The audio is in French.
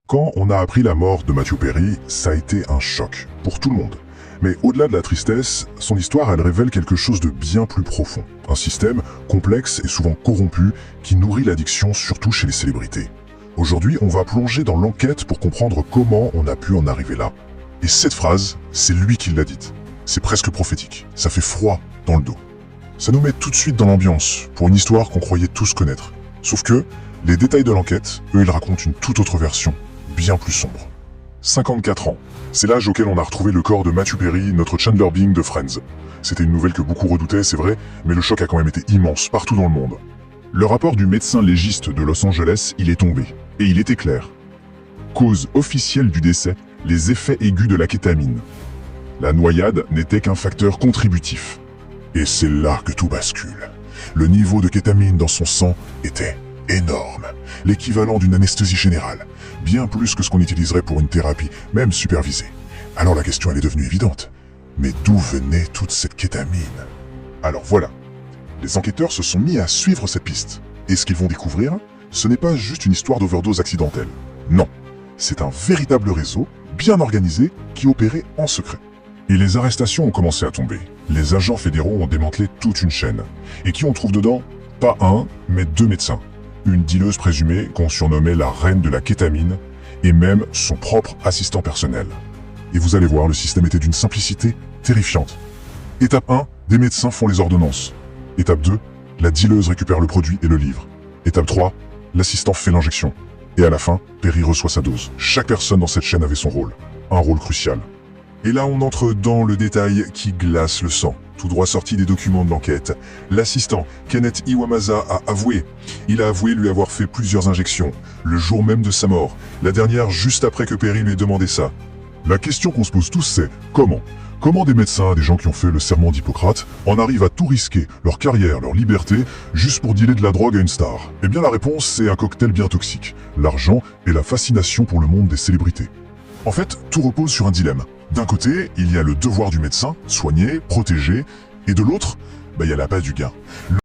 Quand on a appris la mort de Matthew Perry, ça a été un choc pour tout le monde. Mais au-delà de la tristesse, son histoire, elle révèle quelque chose de bien plus profond. Un système complexe et souvent corrompu qui nourrit l'addiction, surtout chez les célébrités. Aujourd'hui, on va plonger dans l'enquête pour comprendre comment on a pu en arriver là. Et cette phrase, c'est lui qui l'a dite. C'est presque prophétique. Ça fait froid dans le dos. Ça nous met tout de suite dans l'ambiance pour une histoire qu'on croyait tous connaître. Sauf que les détails de l'enquête, eux, ils racontent une toute autre version, bien plus sombre. 54 ans. C'est l'âge auquel on a retrouvé le corps de Matthew Perry, notre Chandler Bing de Friends. C'était une nouvelle que beaucoup redoutaient, c'est vrai, mais le choc a quand même été immense partout dans le monde. Le rapport du médecin légiste de Los Angeles, il est tombé. Et il était clair. Cause officielle du décès, les effets aigus de la kétamine. La noyade n'était qu'un facteur contributif. Et c'est là que tout bascule. Le niveau de kétamine dans son sang était énorme. L'équivalent d'une anesthésie générale. Bien plus que ce qu'on utiliserait pour une thérapie, même supervisée. Alors la question, elle est devenue évidente. Mais d'où venait toute cette kétamine? Alors voilà. Les enquêteurs se sont mis à suivre cette piste. Et ce qu'ils vont découvrir, ce n'est pas juste une histoire d'overdose accidentelle. Non. C'est un véritable réseau, bien organisé, qui opérait en secret. Et les arrestations ont commencé à tomber. Les agents fédéraux ont démantelé toute une chaîne. Et qui on trouve dedans? Pas un, mais deux médecins. Une dealeuse présumée qu'on surnommait la reine de la kétamine, et même son propre assistant personnel. Et vous allez voir, le système était d'une simplicité terrifiante. Étape 1, des médecins font les ordonnances. Étape 2, la dealeuse récupère le produit et le livre. Étape 3, l'assistant fait l'injection. Et à la fin, Perry reçoit sa dose. Chaque personne dans cette chaîne avait son rôle. Un rôle crucial. Et là, on entre dans le détail qui glace le sang. Tout droit sorti des documents de l'enquête. L'assistant, Kenneth Iwamasa, a avoué. Il a avoué lui avoir fait plusieurs injections, le jour même de sa mort. La dernière juste après que Perry lui ait demandé ça. La question qu'on se pose tous, c'est comment? Comment des médecins, des gens qui ont fait le serment d'Hippocrate, en arrivent à tout risquer, leur carrière, leur liberté, juste pour dealer de la drogue à une star? Eh bien la réponse, c'est un cocktail bien toxique. L'argent et la fascination pour le monde des célébrités. En fait, tout repose sur un dilemme. D'un côté, il y a le devoir du médecin, soigner, protéger, et de l'autre, il y a la base du gain.